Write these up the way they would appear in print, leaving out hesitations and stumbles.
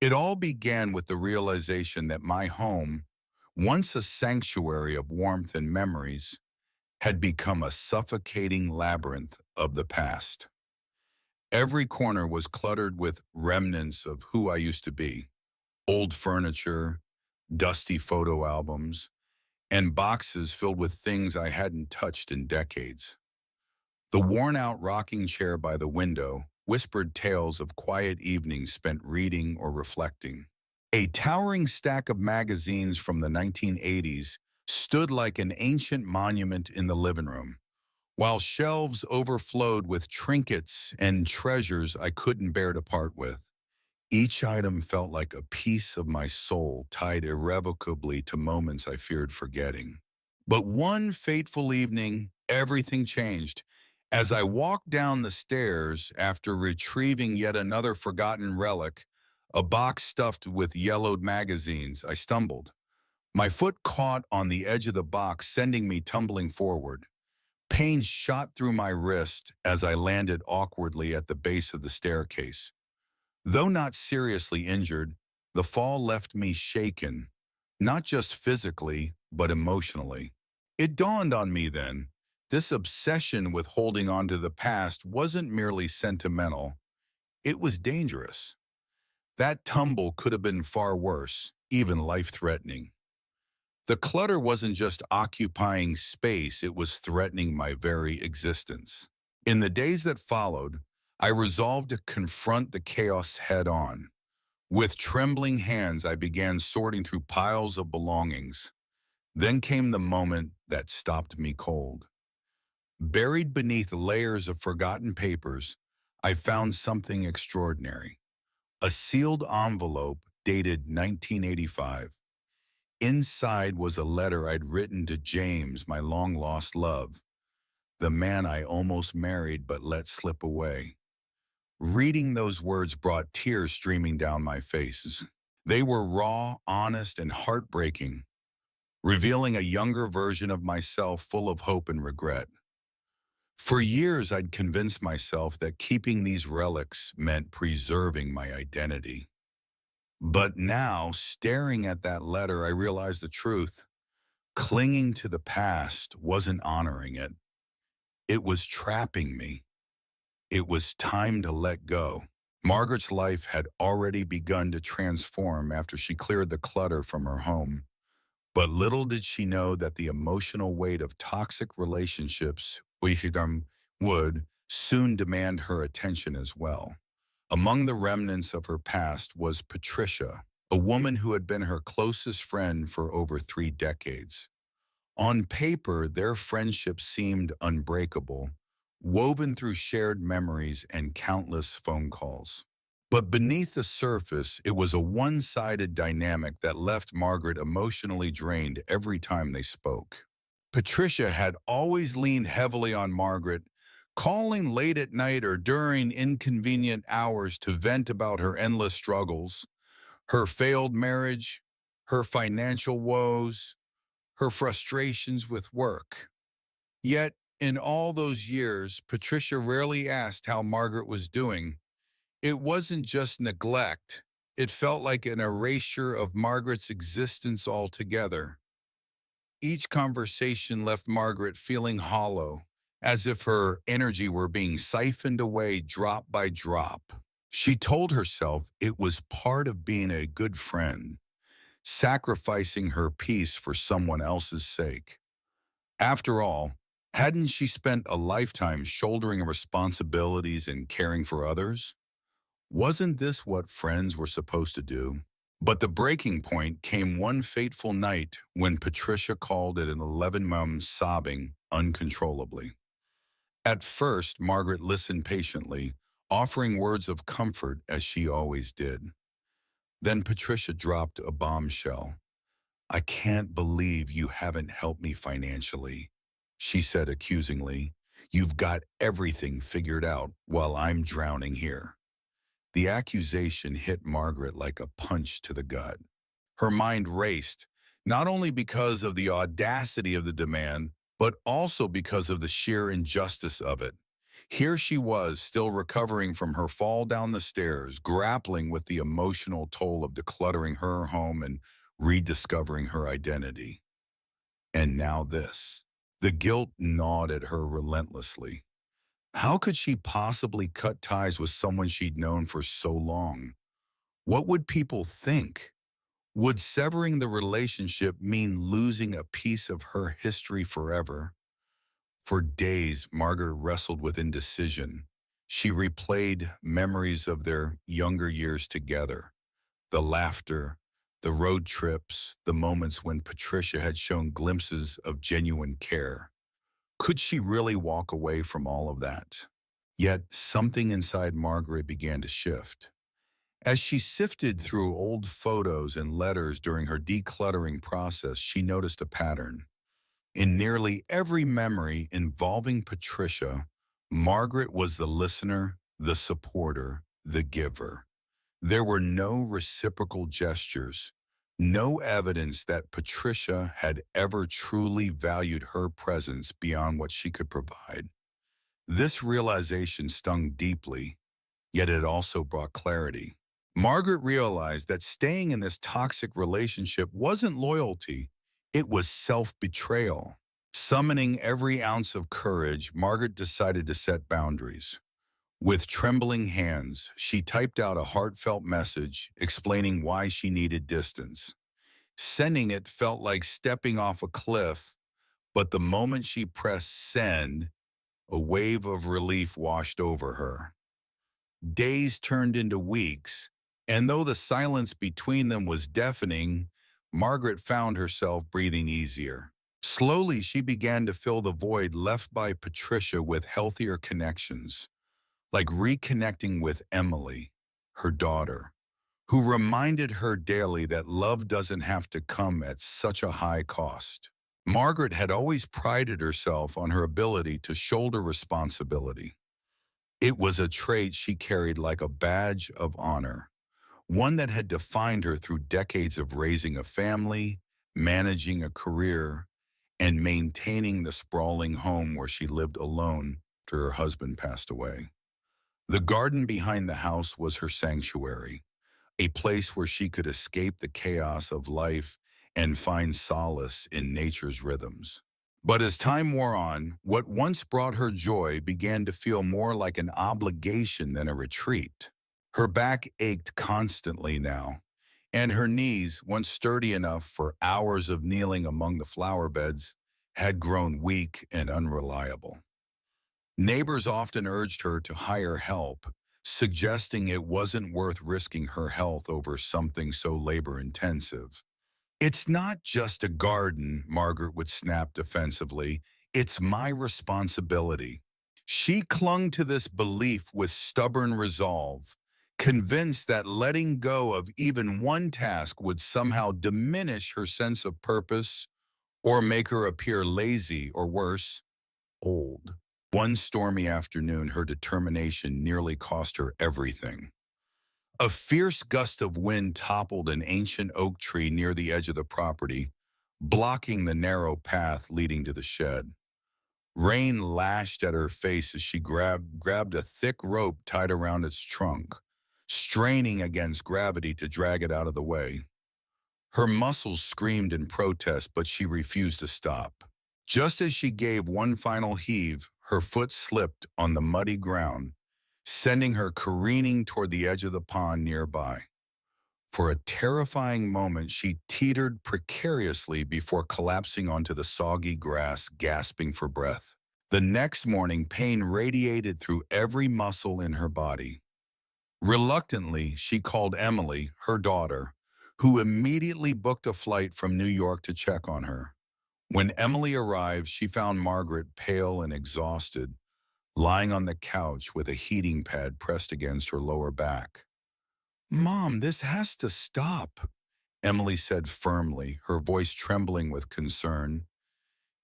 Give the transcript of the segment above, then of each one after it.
It all began with the realization that my home, once a sanctuary of warmth and memories, had become a suffocating labyrinth of the past. Every corner was cluttered with remnants of who I used to be: old furniture, dusty photo albums, and boxes filled with things I hadn't touched in decades. The worn-out rocking chair by the window whispered tales of quiet evenings spent reading or reflecting. A towering stack of magazines from the 1980s stood like an ancient monument in the living room, while shelves overflowed with trinkets and treasures I couldn't bear to part with. Each item felt like a piece of my soul tied irrevocably to moments I feared forgetting. But one fateful evening, everything changed. As I walked down the stairs after retrieving yet another forgotten relic, a box stuffed with yellowed magazines, I stumbled. My foot caught on the edge of the box, sending me tumbling forward. Pain shot through my wrist as I landed awkwardly at the base of the staircase. Though not seriously injured, the fall left me shaken, not just physically, but emotionally. It dawned on me then, this obsession with holding on to the past wasn't merely sentimental, it was dangerous. That tumble could have been far worse, even life-threatening. The clutter wasn't just occupying space, it was threatening my very existence. In the days that followed, I resolved to confront the chaos head-on. With trembling hands, I began sorting through piles of belongings. Then came the moment that stopped me cold. Buried beneath layers of forgotten papers, I found something extraordinary. A sealed envelope dated 1985. Inside was a letter I'd written to James, my long-lost love, the man I almost married but let slip away. Reading those words brought tears streaming down my face. They were raw, honest, and heartbreaking, revealing a younger version of myself full of hope and regret. For years, I'd convinced myself that keeping these relics meant preserving my identity. But now, staring at that letter, I realized the truth. Clinging to the past wasn't honoring it. It was trapping me. It was time to let go. Margaret's life had already begun to transform after she cleared the clutter from her home. But little did she know that the emotional weight of toxic relationships would soon demand her attention as well. Among the remnants of her past was Patricia, a woman who had been her closest friend for over 3 decades. On paper, their friendship seemed unbreakable, woven through shared memories and countless phone calls. But beneath the surface, it was a one-sided dynamic that left Margaret emotionally drained every time they spoke. Patricia had always leaned heavily on Margaret, calling late at night or during inconvenient hours to vent about her endless struggles, her failed marriage, her financial woes, her frustrations with work. Yet, in all those years, Patricia rarely asked how Margaret was doing. It wasn't just neglect. It felt like an erasure of Margaret's existence altogether. Each conversation left Margaret feeling hollow, as if her energy were being siphoned away drop by drop. She told herself it was part of being a good friend, sacrificing her peace for someone else's sake. After all, hadn't she spent a lifetime shouldering responsibilities and caring for others? Wasn't this what friends were supposed to do? But the breaking point came one fateful night when Patricia called at 11 a.m. sobbing uncontrollably. At first, Margaret listened patiently, offering words of comfort as she always did. Then Patricia dropped a bombshell. "I can't believe you haven't helped me financially," she said accusingly. "You've got everything figured out while I'm drowning here." The accusation hit Margaret like a punch to the gut. Her mind raced, not only because of the audacity of the demand, but also because of the sheer injustice of it. Here she was, still recovering from her fall down the stairs, grappling with the emotional toll of decluttering her home and rediscovering her identity. And now this. The guilt gnawed at her relentlessly. How could she possibly cut ties with someone she'd known for so long? What would people think? Would severing the relationship mean losing a piece of her history forever? For days, Margaret wrestled with indecision. She replayed memories of their younger years together, the laughter, the road trips, the moments when Patricia had shown glimpses of genuine care. Could she really walk away from all of that? Yet something inside Margaret began to shift. As she sifted through old photos and letters during her decluttering process, she noticed a pattern. In nearly every memory involving Patricia, Margaret was the listener, the supporter, the giver. There were no reciprocal gestures, no evidence that Patricia had ever truly valued her presence beyond what she could provide. This realization stung deeply, yet it also brought clarity. Margaret realized that staying in this toxic relationship wasn't loyalty, it was self-betrayal. Summoning every ounce of courage, Margaret decided to set boundaries. With trembling hands, she typed out a heartfelt message explaining why she needed distance. Sending it felt like stepping off a cliff, but the moment she pressed send, a wave of relief washed over her. Days turned into weeks, and though the silence between them was deafening, Margaret found herself breathing easier. Slowly, she began to fill the void left by Patricia with healthier connections, like reconnecting with Emily, her daughter, who reminded her daily that love doesn't have to come at such a high cost. Margaret had always prided herself on her ability to shoulder responsibility. It was a trait she carried like a badge of honor, one that had defined her through decades of raising a family, managing a career, and maintaining the sprawling home where she lived alone after her husband passed away. The garden behind the house was her sanctuary, a place where she could escape the chaos of life and find solace in nature's rhythms. But as time wore on, what once brought her joy began to feel more like an obligation than a retreat. Her back ached constantly now, and her knees, once sturdy enough for hours of kneeling among the flower beds, had grown weak and unreliable. Neighbors often urged her to hire help, suggesting it wasn't worth risking her health over something so labor-intensive. "It's not just a garden," Margaret would snap defensively. "It's my responsibility." She clung to this belief with stubborn resolve, convinced that letting go of even one task would somehow diminish her sense of purpose or make her appear lazy or worse, old. One stormy afternoon, her determination nearly cost her everything. A fierce gust of wind toppled an ancient oak tree near the edge of the property, blocking the narrow path leading to the shed. Rain lashed at her face as she grabbed a thick rope tied around its trunk, straining against gravity to drag it out of the way. Her muscles screamed in protest, but she refused to stop. Just as she gave one final heave, her foot slipped on the muddy ground, sending her careening toward the edge of the pond nearby. For a terrifying moment, she teetered precariously before collapsing onto the soggy grass, gasping for breath. The next morning, pain radiated through every muscle in her body. Reluctantly, she called Emily, her daughter, who immediately booked a flight from New York to check on her. When Emily arrived, she found Margaret pale and exhausted, lying on the couch with a heating pad pressed against her lower back. "Mom, this has to stop," Emily said firmly, her voice trembling with concern.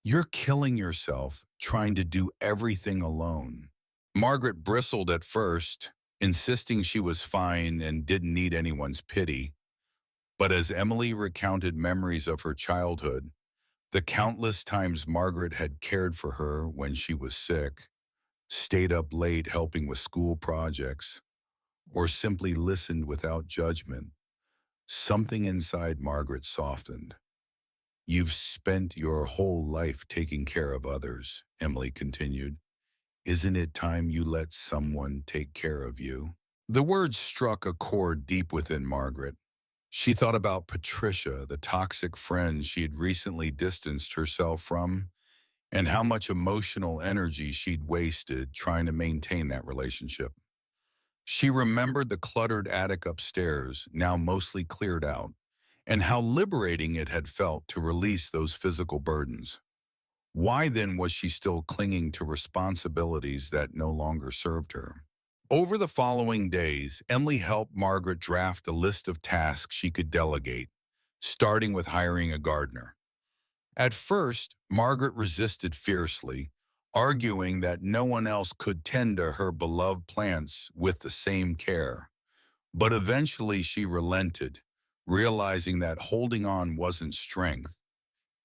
"You're killing yourself, trying to do everything alone." Margaret bristled at first, insisting she was fine and didn't need anyone's pity. But as Emily recounted memories of her childhood, the countless times Margaret had cared for her when she was sick, stayed up late helping with school projects, or simply listened without judgment, something inside Margaret softened. You've spent your whole life taking care of others, Emily continued. Isn't it time you let someone take care of you? The words struck a chord deep within Margaret. She thought about Patricia, the toxic friend she had recently distanced herself from, and how much emotional energy she'd wasted trying to maintain that relationship. She remembered the cluttered attic upstairs, now mostly cleared out, and how liberating it had felt to release those physical burdens. Why then was she still clinging to responsibilities that no longer served her? Over the following days, Emily helped Margaret draft a list of tasks she could delegate, starting with hiring a gardener. At first, Margaret resisted fiercely, arguing that no one else could tend to her beloved plants with the same care. But eventually she relented, realizing that holding on wasn't strength.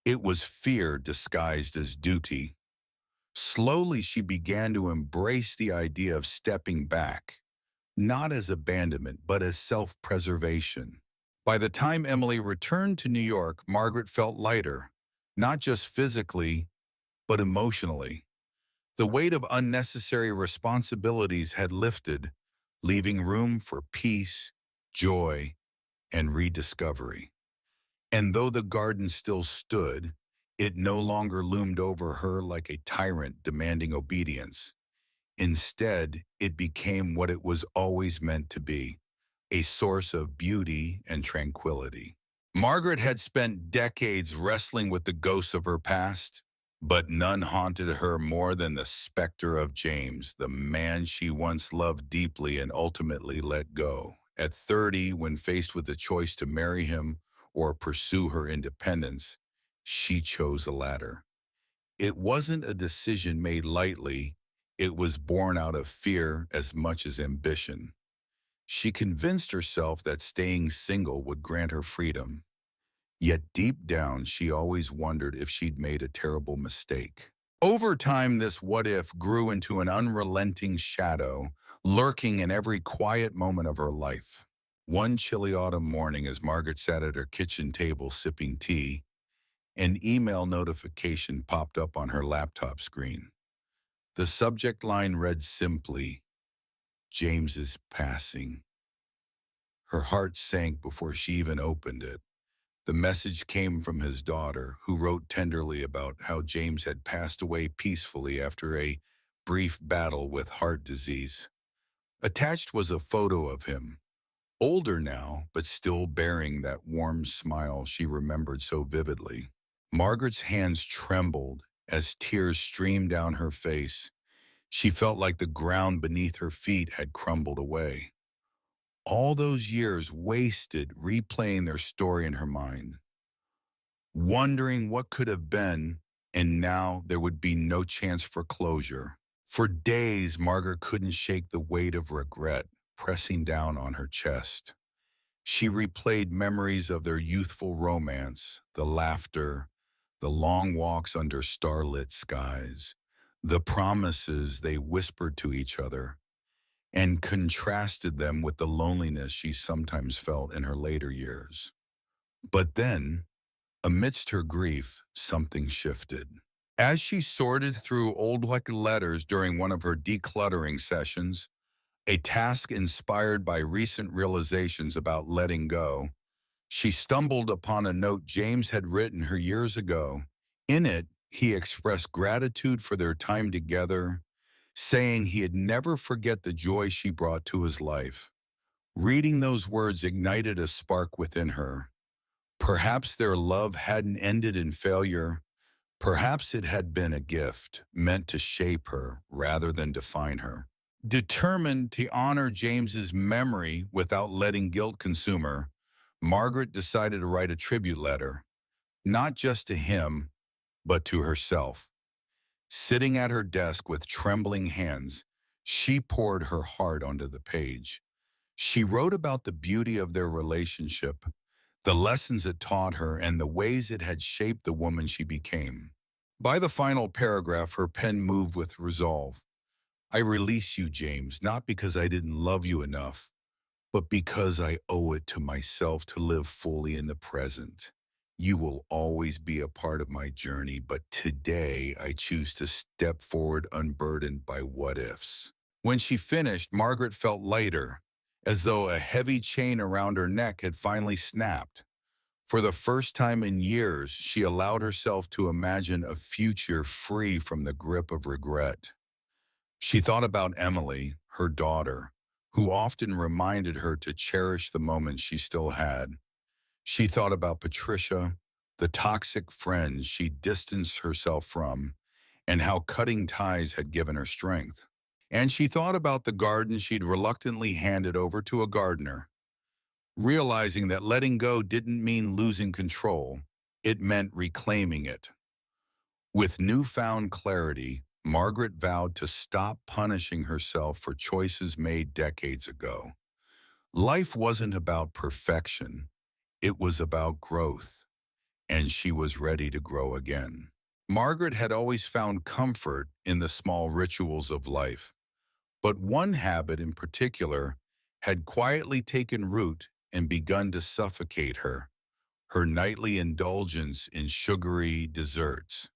It was fear disguised as duty. Slowly she began to embrace the idea of stepping back, not as abandonment, but as self-preservation. By the time Emily returned to New York, Margaret felt lighter, not just physically, but emotionally. The weight of unnecessary responsibilities had lifted, leaving room for peace, joy, and rediscovery. And though the garden still stood, it no longer loomed over her like a tyrant demanding obedience. Instead, it became what it was always meant to be, a source of beauty and tranquility. Margaret had spent decades wrestling with the ghosts of her past, but none haunted her more than the specter of James, the man she once loved deeply and ultimately let go. At 30, when faced with the choice to marry him or pursue her independence, she chose the latter. It wasn't a decision made lightly, it was born out of fear as much as ambition. She convinced herself that staying single would grant her freedom. Yet deep down, she always wondered if she'd made a terrible mistake. Over time, this what if grew into an unrelenting shadow, lurking in every quiet moment of her life. One chilly autumn morning, as Margaret sat at her kitchen table sipping tea, an email notification popped up on her laptop screen. The subject line read simply, James is passing. Her heart sank before she even opened it. The message came from his daughter, who wrote tenderly about how James had passed away peacefully after a brief battle with heart disease. Attached was a photo of him, older now, but still bearing that warm smile she remembered so vividly. Margaret's hands trembled as tears streamed down her face. She felt like the ground beneath her feet had crumbled away. All those years wasted replaying their story in her mind, wondering what could have been, and now there would be no chance for closure. For days, Margaret couldn't shake the weight of regret pressing down on her chest. She replayed memories of their youthful romance, the laughter, the long walks under starlit skies, the promises they whispered to each other, and contrasted them with the loneliness she sometimes felt in her later years. But then, amidst her grief, something shifted. As she sorted through old letters during one of her decluttering sessions, a task inspired by recent realizations about letting go, she stumbled upon a note James had written her years ago. In it, he expressed gratitude for their time together, saying he'd never forget the joy she brought to his life. Reading those words ignited a spark within her. Perhaps their love hadn't ended in failure. Perhaps it had been a gift meant to shape her rather than define her. Determined to honor James's memory without letting guilt consume her, Margaret decided to write a tribute letter, not just to him, but to herself. Sitting at her desk with trembling hands, she poured her heart onto the page. She wrote about the beauty of their relationship, the lessons it taught her, and the ways it had shaped the woman she became. By the final paragraph, her pen moved with resolve. I release you, James, not because I didn't love you enough, but because I owe it to myself to live fully in the present. You will always be a part of my journey, but today I choose to step forward unburdened by what ifs. When she finished, Margaret felt lighter, as though a heavy chain around her neck had finally snapped. For the first time in years, she allowed herself to imagine a future free from the grip of regret. She thought about Emily, her daughter, who often reminded her to cherish the moments she still had. She thought about Patricia, the toxic friend she distanced herself from, and how cutting ties had given her strength. And she thought about the garden she'd reluctantly handed over to a gardener, realizing that letting go didn't mean losing control, it meant reclaiming it. With newfound clarity, Margaret vowed to stop punishing herself for choices made decades ago. Life wasn't about perfection, it was about growth, and she was ready to grow again. Margaret had always found comfort in the small rituals of life, but one habit in particular had quietly taken root and begun to suffocate her: her nightly indulgence in sugary desserts.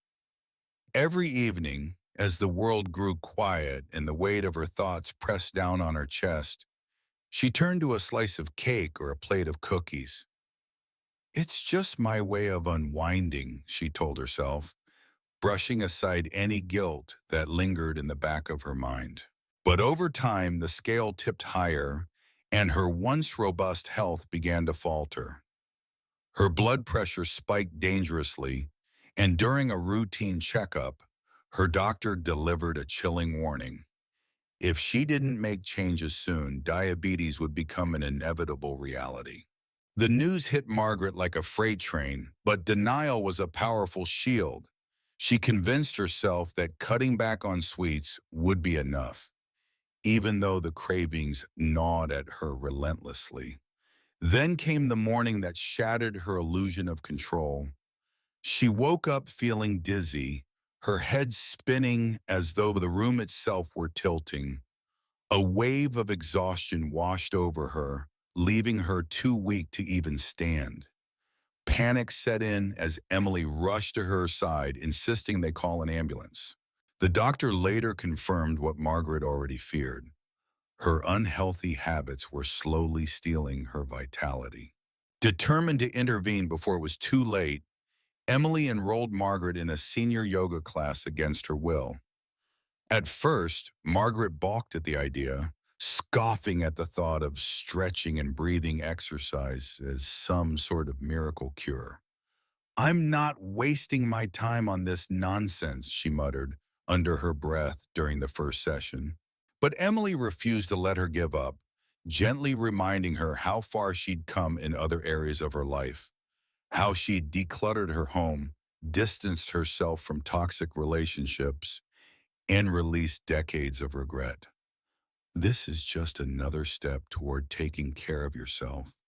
Every evening, as the world grew quiet and the weight of her thoughts pressed down on her chest, she turned to a slice of cake or a plate of cookies. "It's just my way of unwinding," she told herself, brushing aside any guilt that lingered in the back of her mind. But over time, the scale tipped higher, and her once robust health began to falter. Her blood pressure spiked dangerously, and during a routine checkup, her doctor delivered a chilling warning. If she didn't make changes soon, diabetes would become an inevitable reality. The news hit Margaret like a freight train, but denial was a powerful shield. She convinced herself that cutting back on sweets would be enough, even though the cravings gnawed at her relentlessly. Then came the morning that shattered her illusion of control. She woke up feeling dizzy, her head spinning as though the room itself were tilting. A wave of exhaustion washed over her, leaving her too weak to even stand. Panic set in as Emily rushed to her side, insisting they call an ambulance. The doctor later confirmed what Margaret already feared: her unhealthy habits were slowly stealing her vitality. Determined to intervene before it was too late, Emily enrolled Margaret in a senior yoga class against her will. At first, Margaret balked at the idea, scoffing at the thought of stretching and breathing exercise as some sort of miracle cure. "I'm not wasting my time on this nonsense," she muttered under her breath during the first session. But Emily refused to let her give up, gently reminding her how far she'd come in other areas of her life, how she'd decluttered her home, distanced herself from toxic relationships, and released decades of regret. "This is just another step toward taking care of yourself,"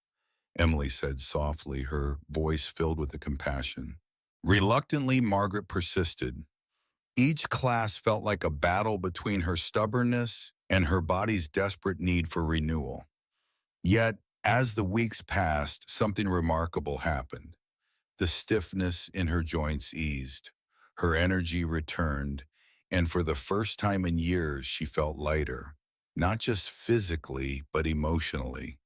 Emily said softly, her voice filled with the compassion. Reluctantly, Margaret persisted. Each class felt like a battle between her stubbornness and her body's desperate need for renewal. Yet, as the weeks passed, something remarkable happened. The stiffness in her joints eased, her energy returned, and for the first time in years, she felt lighter, not just physically, but emotionally.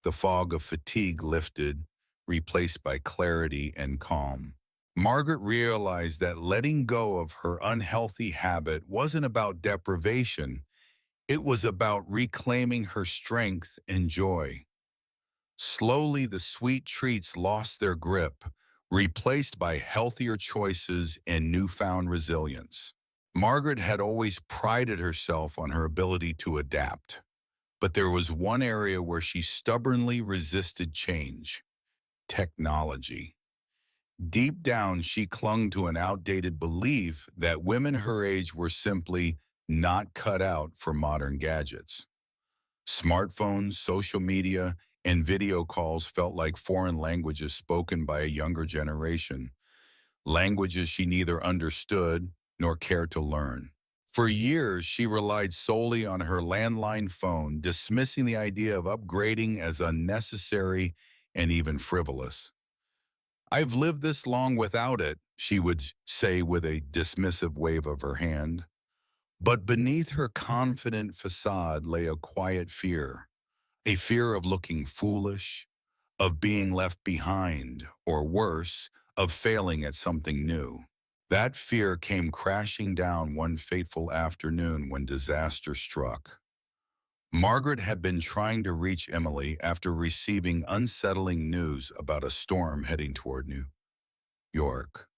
The fog of fatigue lifted, replaced by clarity and calm. Margaret realized that letting go of her unhealthy habit wasn't about deprivation, it was about reclaiming her strength and joy. Slowly, the sweet treats lost their grip, replaced by healthier choices and newfound resilience. Margaret had always prided herself on her ability to adapt, but there was one area where she stubbornly resisted change: technology. Deep down, she clung to an outdated belief that women her age were simply not cut out for modern gadgets. Smartphones, social media, and video calls felt like foreign languages spoken by a younger generation, languages she neither understood nor cared to learn. For years, she relied solely on her landline phone, dismissing the idea of upgrading as unnecessary and even frivolous. "I've lived this long without it," she would say with a dismissive wave of her hand. But beneath her confident facade lay a quiet fear, a fear of looking foolish, of being left behind, or worse, of failing at something new. That fear came crashing down one fateful afternoon when disaster struck. Margaret had been trying to reach Emily after receiving unsettling news about a storm heading toward New York.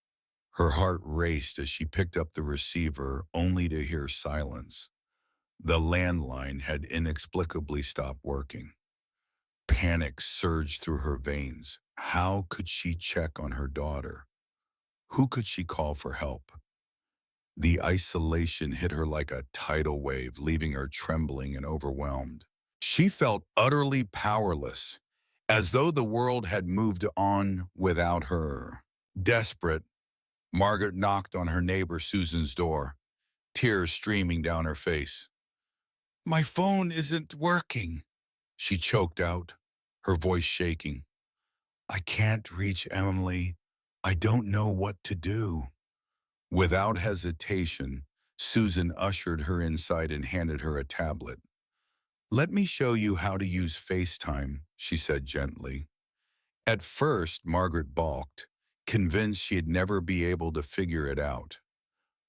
Her heart raced as she picked up the receiver, only to hear silence. The landline had inexplicably stopped working. Panic surged through her veins. How could she check on her daughter? Who could she call for help? The isolation hit her like a tidal wave, leaving her trembling and overwhelmed. She felt utterly powerless, as though the world had moved on without her. Desperate, Margaret knocked on her neighbor Susan's door, tears streaming down her face. "My phone isn't working," she choked out, her voice shaking. "I can't reach Emily. I don't know what to do." Without hesitation, Susan ushered her inside and handed her a tablet. "Let me show you how to use FaceTime," she said gently. At first, Margaret balked, convinced she'd never be able to figure it out.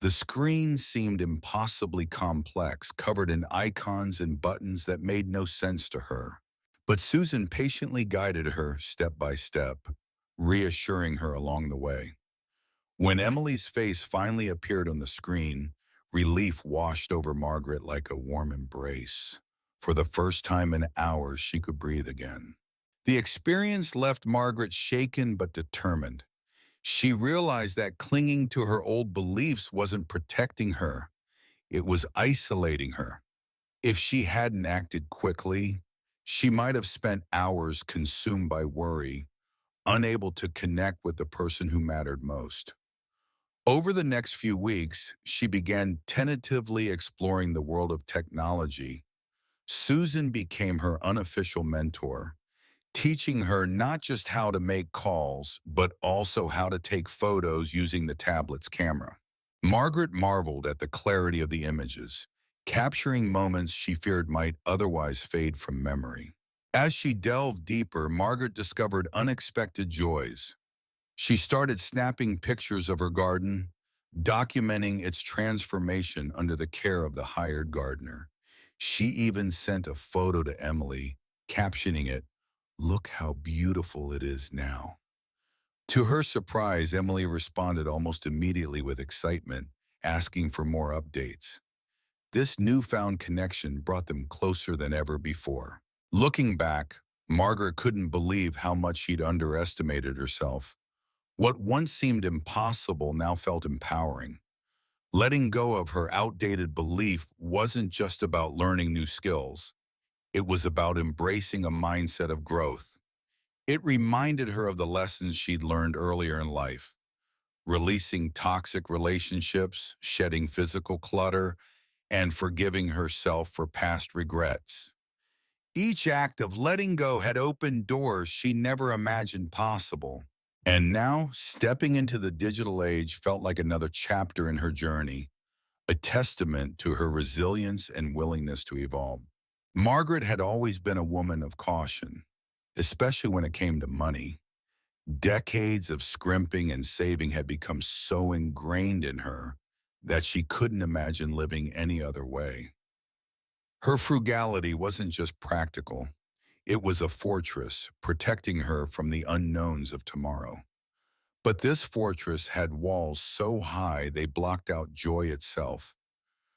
The screen seemed impossibly complex, covered in icons and buttons that made no sense to her. But Susan patiently guided her step by step, reassuring her along the way. When Emily's face finally appeared on the screen, relief washed over Margaret like a warm embrace. For the first time in hours, she could breathe again. The experience left Margaret shaken but determined. She realized that clinging to her old beliefs wasn't protecting her, it was isolating her. If she hadn't acted quickly, she might have spent hours consumed by worry, unable to connect with the person who mattered most. Over the next few weeks, she began tentatively exploring the world of technology. Susan became her unofficial mentor, teaching her not just how to make calls, but also how to take photos using the tablet's camera. Margaret marveled at the clarity of the images, capturing moments she feared might otherwise fade from memory. As she delved deeper, Margaret discovered unexpected joys. She started snapping pictures of her garden, documenting its transformation under the care of the hired gardener. She even sent a photo to Emily, captioning it, "Look how beautiful it is now." To her surprise, Emily responded almost immediately with excitement, asking for more updates. This newfound connection brought them closer than ever before. Looking back, Margaret couldn't believe how much she'd underestimated herself. What once seemed impossible now felt empowering. Letting go of her outdated belief wasn't just about learning new skills. It was about embracing a mindset of growth. It reminded her of the lessons she'd learned earlier in life, releasing toxic relationships, shedding physical clutter, and forgiving herself for past regrets. Each act of letting go had opened doors she never imagined possible. And now, stepping into the digital age felt like another chapter in her journey, a testament to her resilience and willingness to evolve. Margaret had always been a woman of caution, especially when it came to money. Decades of scrimping and saving had become so ingrained in her that she couldn't imagine living any other way. Her frugality wasn't just practical. It was a fortress, protecting her from the unknowns of tomorrow. But this fortress had walls so high they blocked out joy itself.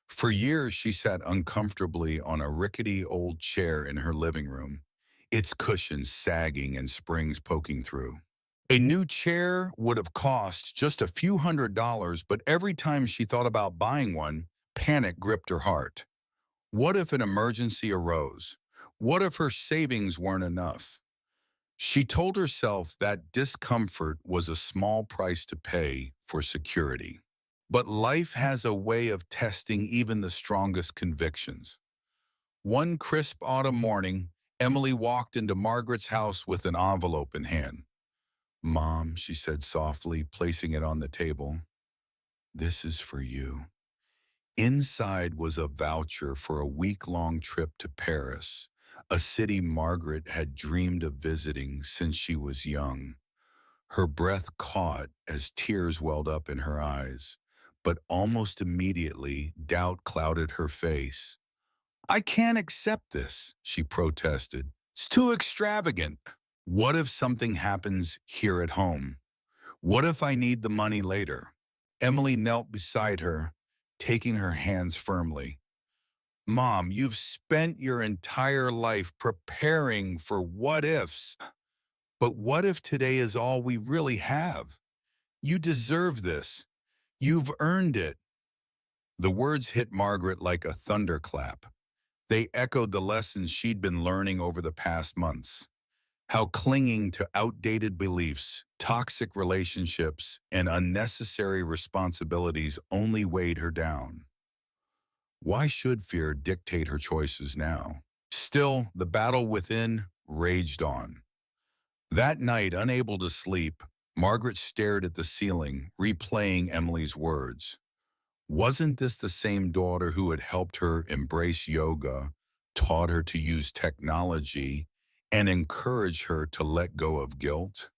For years, she sat uncomfortably on a rickety old chair in her living room, its cushions sagging and springs poking through. A new chair would have cost just a few $100s, but every time she thought about buying one, panic gripped her heart. What if an emergency arose? What if her savings weren't enough? She told herself that discomfort was a small price to pay for security. But life has a way of testing even the strongest convictions. One crisp autumn morning, Emily walked into Margaret's house with an envelope in hand. "Mom," she said softly, placing it on the table, "this is for you." Inside was a voucher for a week-long trip to Paris, a city Margaret had dreamed of visiting since she was young. Her breath caught as tears welled up in her eyes, but almost immediately doubt clouded her face. "I can't accept this," she protested. "It's too extravagant." "What if something happens here at home? What if I need the money later?" Emily knelt beside her, taking her hands firmly. "Mom, you've spent your entire life preparing for what ifs. But what if today is all we really have? You deserve this. You've earned it." The words hit Margaret like a thunderclap. They echoed the lessons she'd been learning over the past months. How clinging to outdated beliefs, toxic relationships, and unnecessary responsibilities only weighed her down. Why should fear dictate her choices now? Still, the battle within raged on. That night, unable to sleep, Margaret stared at the ceiling, replaying Emily's words. Wasn't this the same daughter who had helped her embrace yoga, taught her to use technology, and encouraged her to let go of guilt?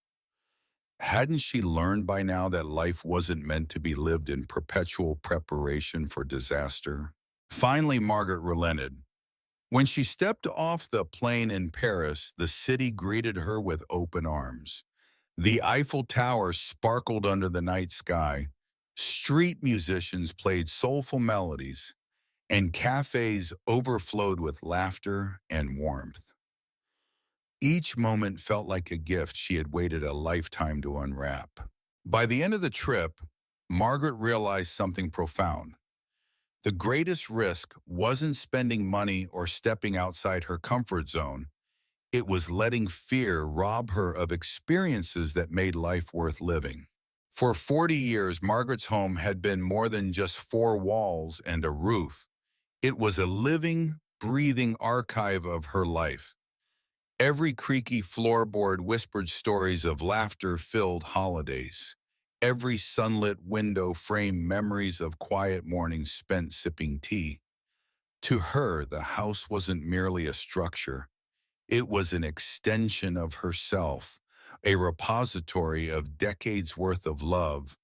Hadn't she learned by now that life wasn't meant to be lived in perpetual preparation for disaster? Finally, Margaret relented. When she stepped off the plane in Paris, the city greeted her with open arms. The Eiffel Tower sparkled under the night sky. Street musicians played soulful melodies, and cafes overflowed with laughter and warmth. Each moment felt like a gift she had waited a lifetime to unwrap. By the end of the trip, Margaret realized something profound. The greatest risk wasn't spending money or stepping outside her comfort zone. It was letting fear rob her of experiences that made life worth living. For 40 years, Margaret's home had been more than just four walls and a roof. It was a living, breathing archive of her life. Every creaky floorboard whispered stories of laughter-filled holidays. Every sunlit window framed memories of quiet mornings spent sipping tea. To her, the house wasn't merely a structure. It was an extension of herself, a repository of decades' worth of love,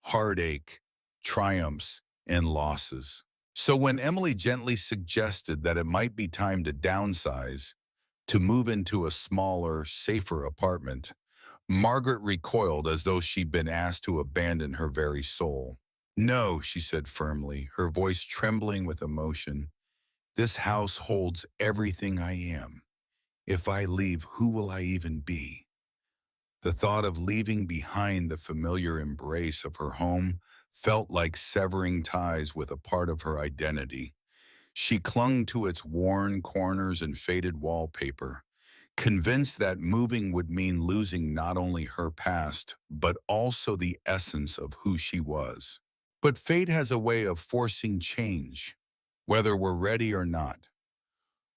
heartache, triumphs, and losses. So when Emily gently suggested that it might be time to downsize, to move into a smaller, safer apartment, Margaret recoiled as though she'd been asked to abandon her very soul. "No," she said firmly, her voice trembling with emotion. "This house holds everything I am. If I leave, who will I even be?" The thought of leaving behind the familiar embrace of her home felt like severing ties with a part of her identity. She clung to its worn corners and faded wallpaper, convinced that moving would mean losing not only her past, but also the essence of who she was. But fate has a way of forcing change, whether we're ready or not.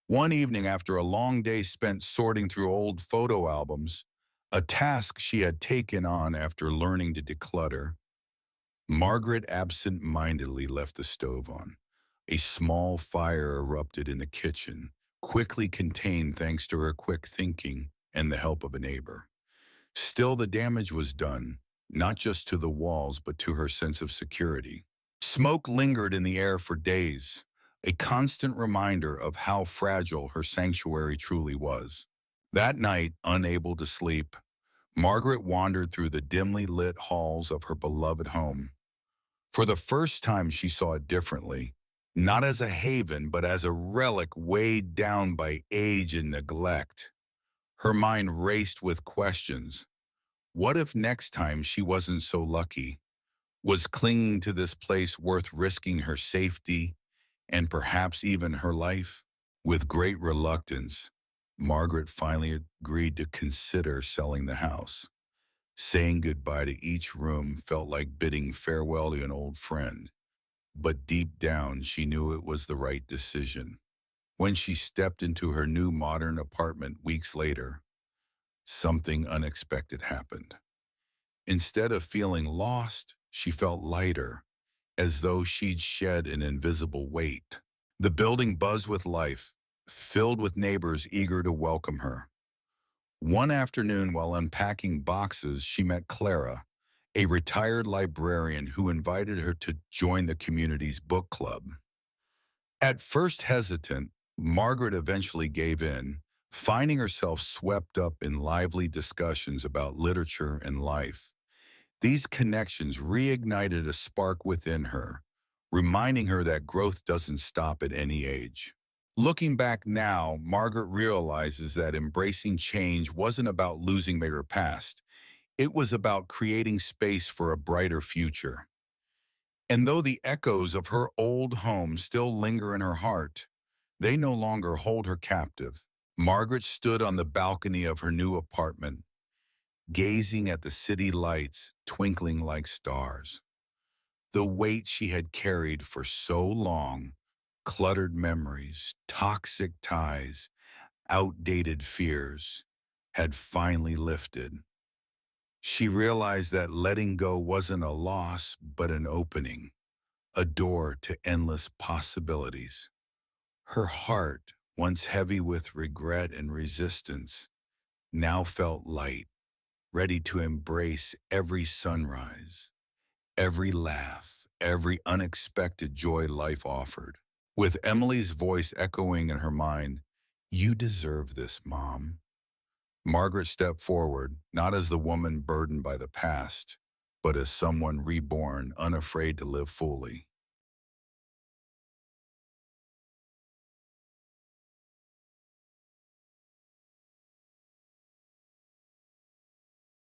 One evening, after a long day spent sorting through old photo albums, a task she had taken on after learning to declutter, Margaret absent-mindedly left the stove on. A small fire erupted in the kitchen, quickly contained thanks to her quick thinking and the help of a neighbor. Still, the damage was done, not just to the walls, but to her sense of security. Smoke lingered in the air for days, a constant reminder of how fragile her sanctuary truly was. That night, unable to sleep, Margaret wandered through the dimly lit halls of her beloved home. For the first time, she saw it differently, not as a haven, but as a relic weighed down by age and neglect. Her mind raced with questions. What if next time she wasn't so lucky? Was clinging to this place worth risking her safety and perhaps even her life? With great reluctance, Margaret finally agreed to consider selling the house. Saying goodbye to each room felt like bidding farewell to an old friend, but deep down she knew it was the right decision. When she stepped into her new modern apartment weeks later, something unexpected happened. Instead of feeling lost, she felt lighter, as though she'd shed an invisible weight. The building buzzed with life, filled with neighbors eager to welcome her. One afternoon, while unpacking boxes, she met Clara, a retired librarian who invited her to join the community's book club. At first hesitant, Margaret eventually gave in, finding herself swept up in lively discussions about literature and life. These connections reignited a spark within her, reminding her that growth doesn't stop at any age. Looking back now, Margaret realizes that embracing change wasn't about losing her past. It was about creating space for a brighter future. And though the echoes of her old home still linger in her heart, they no longer hold her captive. Margaret stood on the balcony of her new apartment, gazing at the city lights twinkling like stars. The weight she had carried for so long, cluttered memories, toxic ties, outdated fears, had finally lifted. She realized that letting go wasn't a loss, but an opening, a door to endless possibilities. Her heart, once heavy with regret and resistance, now felt light, ready to embrace every sunrise, every laugh, every unexpected joy life offered. With Emily's voice echoing in her mind, "You deserve this, Mom." Margaret stepped forward, not as the woman burdened by the past, but as someone reborn, unafraid to live fully.